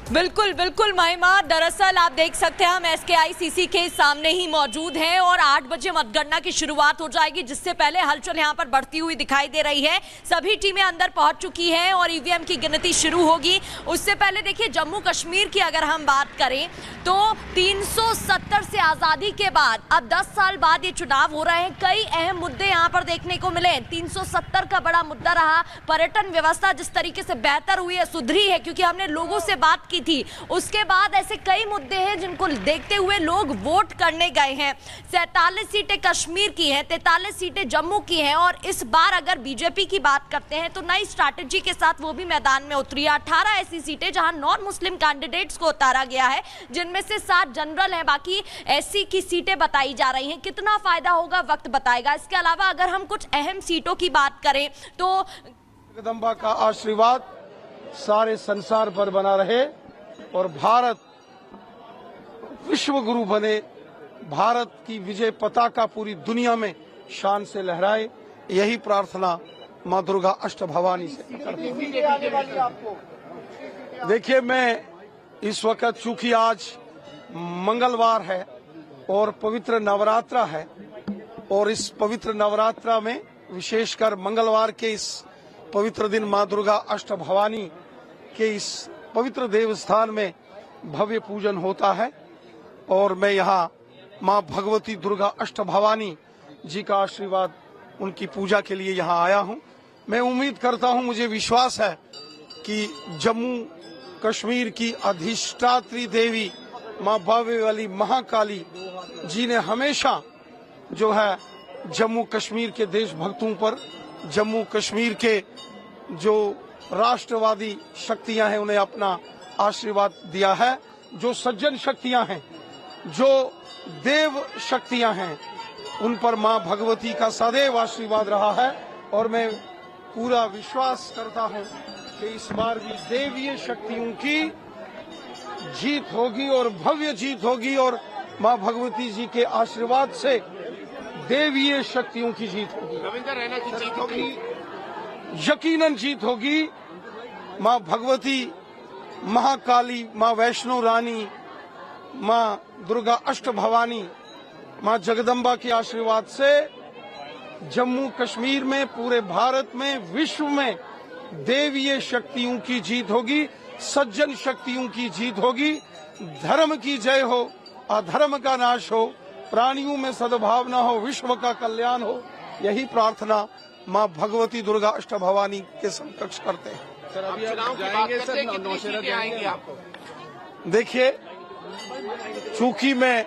बिल्कुल बिल्कुल महिमा, दरअसल आप देख सकते हैं हम SKICC के सामने ही मौजूद हैं और 8 बजे मतगणना की शुरुआत हो जाएगी, जिससे पहले हलचल यहां पर बढ़ती हुई दिखाई दे रही है। सभी टीमें अंदर पहुंच चुकी हैं और EVM की गिनती शुरू होगी। उससे पहले देखिए, जम्मू कश्मीर की अगर हम बात करें तो 370 से आजादी के बाद अब 10 साल बाद ये चुनाव हो रहे हैं। कई अहम मुद्दे यहाँ पर देखने को मिले। 370 का बड़ा मुद्दा रहा पर्यटन व्यवस्था, जिस तरीके से बेहतर हुई है, सुधरी है, क्योंकि हमने लोगों से बात की थी। उसके बाद ऐसे कई मुद्दे हैं जिनको देखते हुए लोग वोट करने गए हैं। 47 सीटें कश्मीर की हैं, 43 सीटें जम्मू की हैं और इस बार अगर बीजेपी की बात करते हैं तो नई स्ट्रैटेजी के साथ वो भी मैदान में उतरी है। 18 ऐसी सीटें जहां नॉन मुस्लिम कैंडिडेट्स को उतारा गया है, जिनमें से 7 जनरल हैं, बाकी एससी की सीटें बताई जा रही हैं। कितना फायदा होगा वक्त बताएगा। इसके अलावा अगर हम कुछ अहम सीटों की बात करें तो जगदम्बा का आशीर्वाद सारे संसार पर बना रहे और भारत विश्व गुरु बने, भारत की विजय पताका पूरी दुनिया में शान से लहराए, यही प्रार्थना मां दुर्गा अष्टभवानी से करते हैं। देखिए, मैं इस वक्त चूंकि आज मंगलवार है और पवित्र नवरात्रा है और इस पवित्र नवरात्रा में विशेषकर मंगलवार के इस पवित्र दिन मां दुर्गा अष्टभवानी के इस पवित्र देवस्थान में भव्य पूजन होता है और मैं यहाँ मां भगवती दुर्गा अष्टभवानी जी का आशीर्वाद, उनकी पूजा के लिए यहाँ आया हूँ। मैं उम्मीद करता हूँ, मुझे विश्वास है कि जम्मू कश्मीर की अधिष्ठात्री देवी मां भव्य वाली महाकाली जी ने हमेशा जो है जम्मू कश्मीर के देशभक्तों पर, जम्मू कश्मीर के जो राष्ट्रवादी शक्तियां हैं उन्हें अपना आशीर्वाद दिया है। जो सज्जन शक्तियां हैं, जो देव शक्तियां हैं, उन पर मां भगवती का सदैव आशीर्वाद रहा है और मैं पूरा विश्वास करता हूं कि इस बार भी देवीय शक्तियों की जीत होगी और भव्य जीत होगी और मां भगवती जी के आशीर्वाद से देवीय शक्तियों की जीत होगी, यकीनन जीत होगी। मां भगवती, महाकाली, मां वैष्णो रानी, मां दुर्गा अष्टभवानी, मां जगदम्बा के आशीर्वाद से जम्मू कश्मीर में, पूरे भारत में, विश्व में देवीय शक्तियों की जीत होगी, सज्जन शक्तियों की जीत होगी। धर्म की जय हो, अधर्म का नाश हो, प्राणियों में सद्भावना हो, विश्व का कल्याण हो, यही प्रार्थना मां भगवती दुर्गा अष्टभवानी के समकक्ष करते हैं। सर, अभी आप जाएंगे सर, नौशेरा जाएंगे आपको? देखिए, चूंकि मैं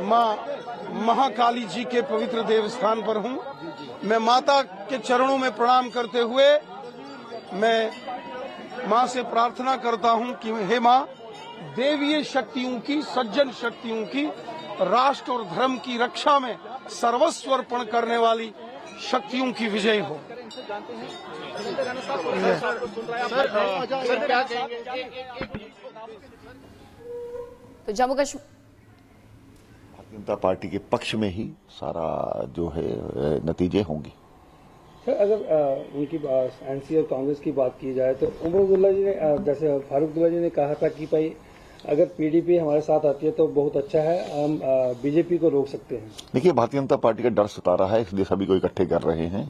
मां महाकाली जी के पवित्र देवस्थान पर हूं, मैं माता के चरणों में प्रणाम करते हुए मैं मां से प्रार्थना करता हूं कि हे मां, देवीय शक्तियों की, सज्जन शक्तियों की, राष्ट्र और धर्म की रक्षा में सर्वस्व अर्पण करने वाली शक्तियों की विजय हो। तो जम्मू कश्मीर भारतीय जनता पार्टी के पक्ष में ही सारा जो है नतीजे होंगे। सर, अगर उनकी एनसी और कांग्रेस की बात की जाए तो उमर अब्दुल्ला जी ने, जैसे फारूक अब्दुल्ला जी ने कहा था कि भाई अगर पीडीपी हमारे साथ आती है तो बहुत अच्छा है, हम बीजेपी को रोक सकते हैं। देखिए, भारतीय जनता पार्टी का डर सता रहा है, इसलिए सभी को इकट्ठे कर रहे हैं।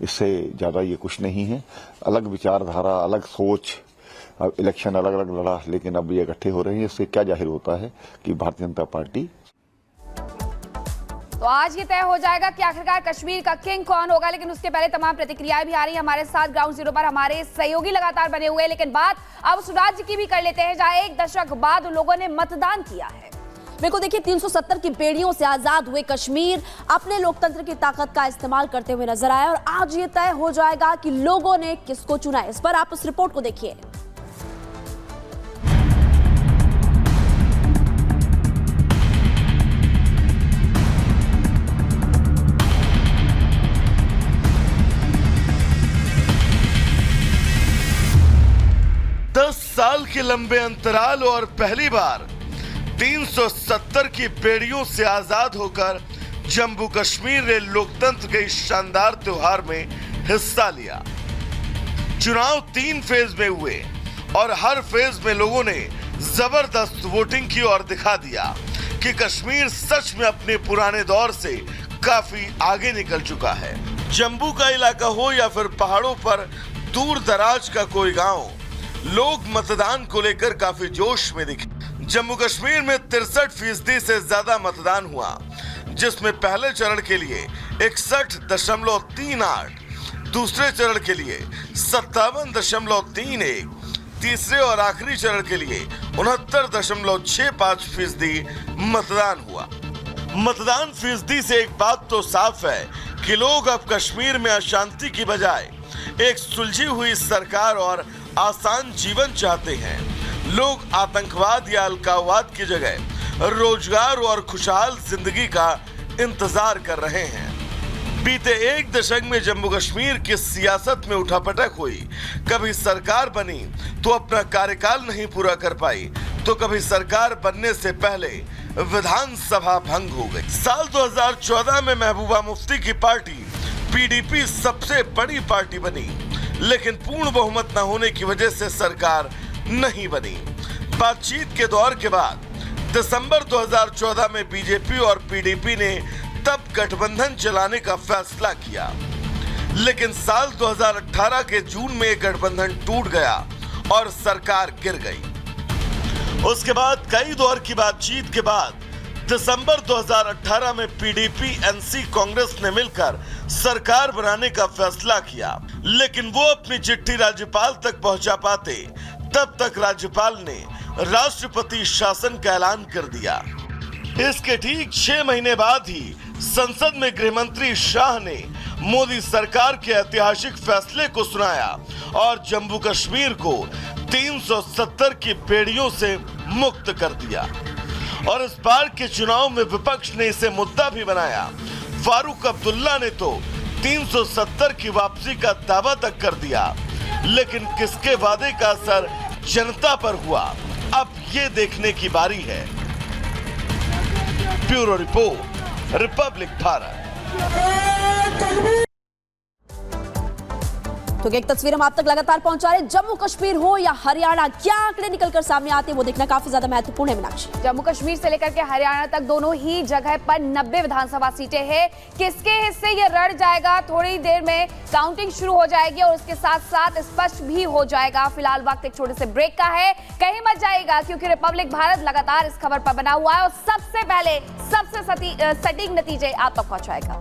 इससे ज्यादा ये कुछ नहीं है। अलग विचारधारा, अलग सोच, इलेक्शन अलग अलग लड़ा, लेकिन अब ये इकट्ठे हो रहे हैं। इससे क्या जाहिर होता है कि भारतीय जनता पार्टी। तो आज ये तय हो जाएगा कि आखिरकार कश्मीर का किंग कौन होगा, लेकिन उसके पहले तमाम प्रतिक्रियाएं भी आ रही हैं। हमारे साथ ग्राउंड जीरो पर हमारे सहयोगी लगातार बने हुए हैं, लेकिन बात अब उस राज्य की भी कर लेते हैं जहां 1 दशक बाद लोगों ने मतदान किया है। बिल्कुल, देखिए, 370 की बेड़ियों से आजाद हुए कश्मीर अपने लोकतंत्र की ताकत का इस्तेमाल करते हुए नजर आया और आज ये तय हो जाएगा कि लोगों ने किसको चुना है। इस पर आप उस रिपोर्ट को देखिए। साल के लंबे अंतराल और पहली बार 370 की बेड़ियों से आजाद होकर जम्मू कश्मीर ने लोकतंत्र के इस शानदार त्योहार में हिस्सा लिया। चुनाव 3 फेज में हुए और हर फेज में लोगों ने जबरदस्त वोटिंग की और दिखा दिया कि कश्मीर सच में अपने पुराने दौर से काफी आगे निकल चुका है। जम्मू का इलाका हो या फिर पहाड़ों पर दूर दराज का कोई गांव, लोग मतदान को लेकर काफी जोश में दिखे। जम्मू कश्मीर में 63% से ज्यादा मतदान हुआ, जिसमें पहले चरण के लिए 61.38, दूसरे चरण के लिए 57.31, तीसरे और आखिरी चरण के लिए 69.65% मतदान हुआ। मतदान फीसदी से एक बात तो साफ है कि लोग अब कश्मीर में अशांति की बजाय एक सुलझी हुई सरकार और आसान जीवन चाहते हैं। लोग आतंकवाद या अलगाववाद की जगह रोजगार और खुशहाल जिंदगी का इंतजार कर रहे हैं। बीते एक दशक में जम्मू कश्मीर की सियासत में उठापटक हुई। कभी सरकार बनी तो अपना कार्यकाल नहीं पूरा कर पाई, तो कभी सरकार बनने से पहले विधानसभा भंग हो गई। साल 2014 में महबूबा मुफ्ती की पार्टी पीडीपी सबसे बड़ी पार्टी बनी, लेकिन पूर्ण बहुमत न होने की वजह से सरकार नहीं बनी। बातचीत के दौर के बाद दिसंबर 2014 में बीजेपी और पीडीपी ने तब गठबंधन चलाने का फैसला किया, लेकिन साल 2018 के जून में गठबंधन टूट गया और सरकार गिर गई। उसके बाद कई दौर की बातचीत के बाद दिसंबर 2018 में पीडीपी एनसी कांग्रेस ने मिलकर सरकार बनाने का फैसला किया, लेकिन वो अपनी चिट्ठी राज्यपाल तक पहुंचा पाते तब तक राज्यपाल ने राष्ट्रपति शासन का ऐलान कर दिया। इसके ठीक 6 महीने बाद ही संसद में गृहमंत्री शाह ने मोदी सरकार के ऐतिहासिक फैसले को सुनाया और जम्मू कश्मीर को 370 की बेड़ियों से मुक्त कर दिया। और इस बार के चुनाव में विपक्ष ने इसे मुद्दा भी बनाया। फारूक अब्दुल्ला ने तो 370 की वापसी का दावा तक कर दिया, लेकिन किसके वादे का असर जनता पर हुआ, अब ये देखने की बारी है। Bureau report, Republic Bharat. तो एक तस्वीर हम आप तक लगातार पहुंचा रहे। जम्मू कश्मीर हो या हरियाणा, क्या आंकड़े निकलकर सामने आते हैं वो देखना काफी ज्यादा महत्वपूर्ण है। मीनाक्षी, जम्मू कश्मीर से लेकर के हरियाणा तक दोनों ही जगह पर 90 विधानसभा सीटें हैं। किसके हिस्से ये रह जाएगा, थोड़ी देर में काउंटिंग शुरू हो जाएगी और उसके साथ साथ स्पष्ट भी हो जाएगा। फिलहाल वक्त एक छोटे से ब्रेक का है, कहीं मत जाएगा, क्योंकि रिपब्लिक भारत लगातार इस खबर पर बना हुआ है और सबसे पहले सबसे सटीक नतीजे आप तक पहुंचाएगा।